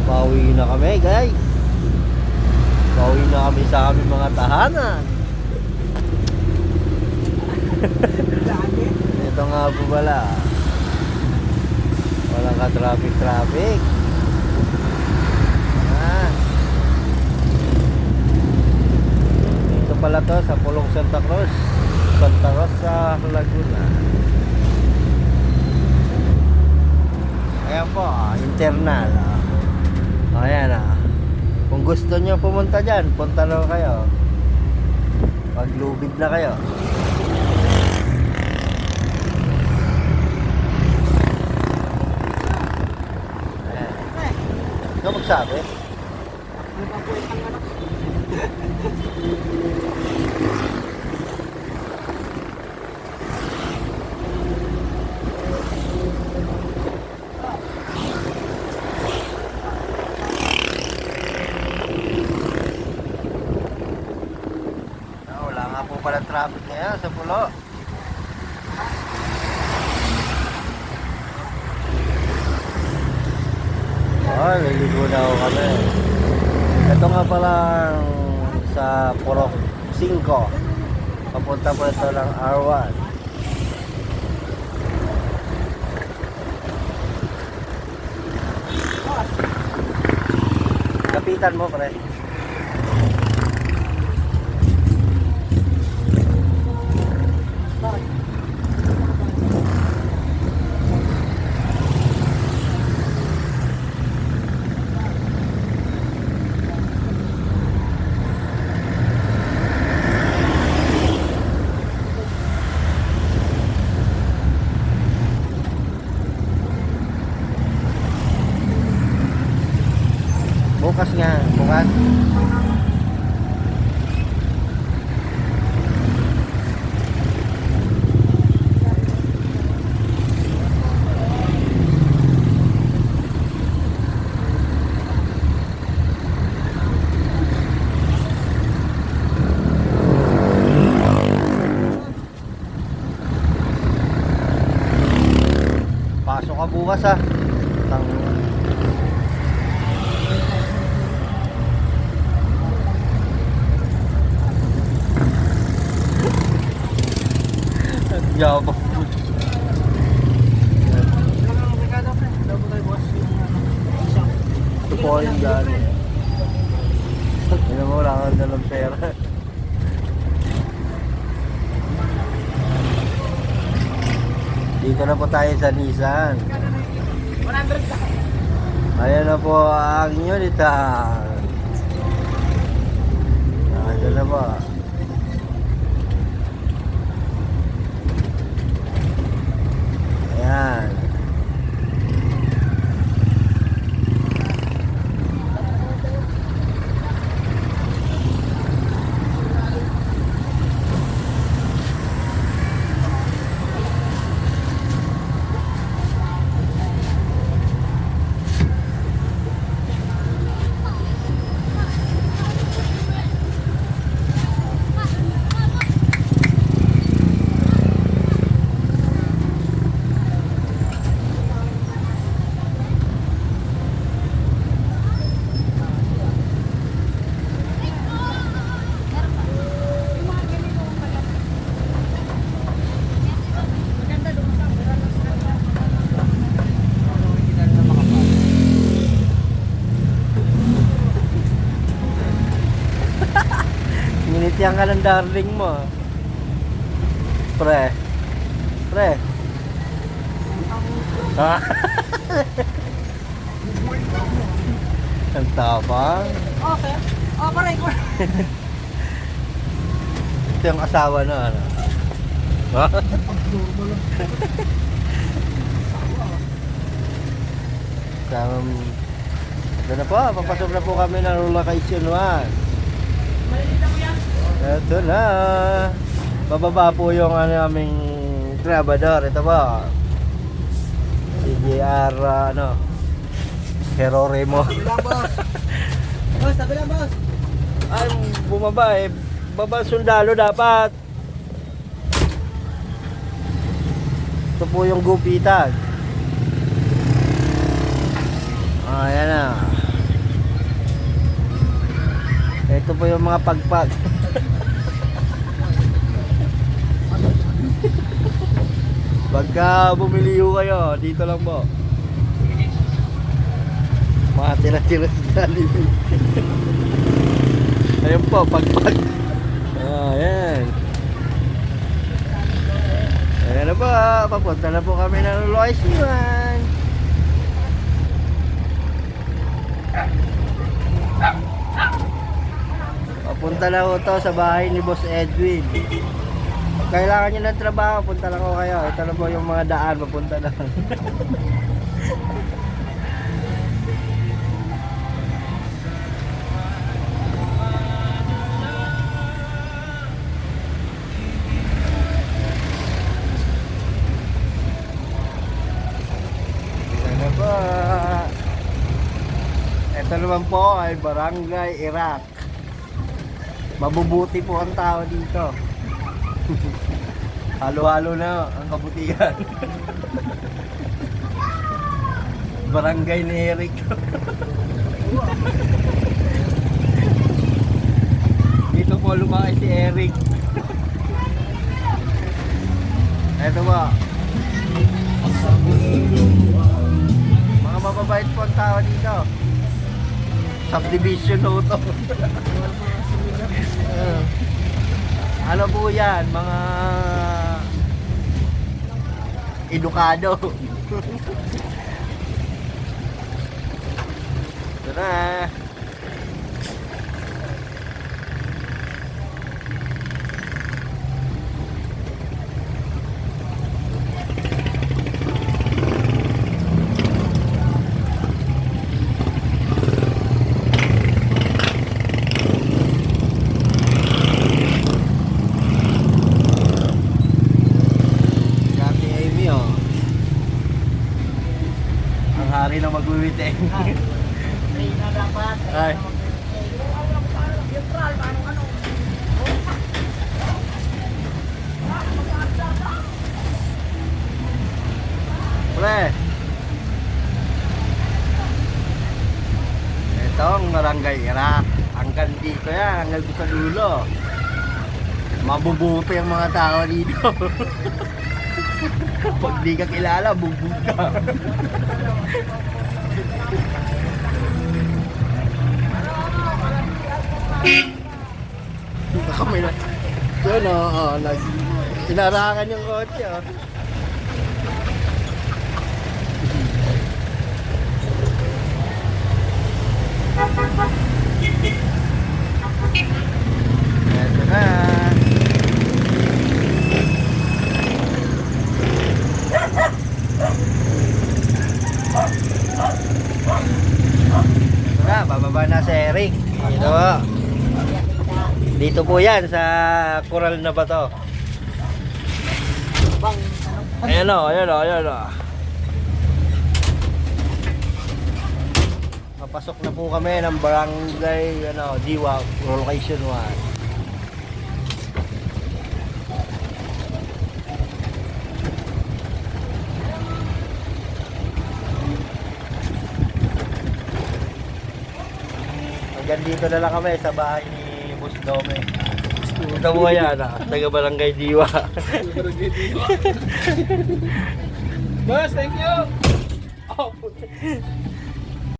Pauwi na kami guys. Pauwi na kami sa aming mga tahanan. Ito nga po pala. Walang ka traffic. Dito pala to sa Pulong Santa Cruz sa Laguna. Ayan po, internal. Ayan kung gusto nyo pumunta dyan, punta lang kayo. Paglubid na kayo. Ayan. Ikaw magsabi? Wala nga po pala traffic ngayon sa pulo. Liligo na ako kami. Ito nga pala sa Purok 5. Papunta po ito ng R1. Kapitan mo, pre. Bukas nga, bukas. Pasok ka bukas Yabang po. Ito po yung gani. Hindi mo wala kang dalang pera. Dito na po tayo sa Nissan. 100. Ayan na po ang Unitan. Ayan na po. Ayan. Minitiyan ka ng darling mo. Pre. Ang tapang. Okay. Paray ko. Ito yung asawa na Doon na po, papasok na po kami ng Location 1. Ito na. Bababa po yung aming trabador. Ito po. CGR Heroremo. Tabi lang, boss. Ay, bumaba baba sundalo dapat. Ito po yung gupitan. Ayan na. yung mga pagpag. Pagka bumili ho kayo, dito lang po. Mga tira-tira sa Jollibee. Ayun po, pagpag. Ayan. Ayan na po, papunta na po kami ng Lois Iwan. Papunta na ho to sa bahay ni Boss Edwin. Pag kailangan nyo ng trabaho, punta lang ko kayo. Ito na po yung mga daan, papunta na. Ano ba? Ito naman po ay Barangay Iraq. Mabubuti po ang tao dito. Halo-halo na ang kabutihan. Barangay ni Eric. Dito po lumaki si Eric. Eto ba? Mga mababait po ang tao dito. Subdivision ho to. Ano po yan? Mga edukado. Ito na. Hari na magwiwiteng. Ay na dapat. Ay. Neutral, ano. Pre. Ito ang Barangay Iraq. Hanggang dito yan, hanggang sa dulo. Mabubuti ang mga tao dito. Pag di ka kilala, bugbog ka. Kami na. Yun inarangan yung kotse Ito na. Bababa na si Eric. Dito po. Dito po yan sa Coral na Bato. Ayan o, ayan o, ayan o. Papasok na po kami ng Barangay Diwa, Location 1. Hanggang dito na lang kami sa bahay ni Boss Dome. Ito mo yan, taga Barangay Diwa. Barangay Diwa. Boss, thank you. Oh,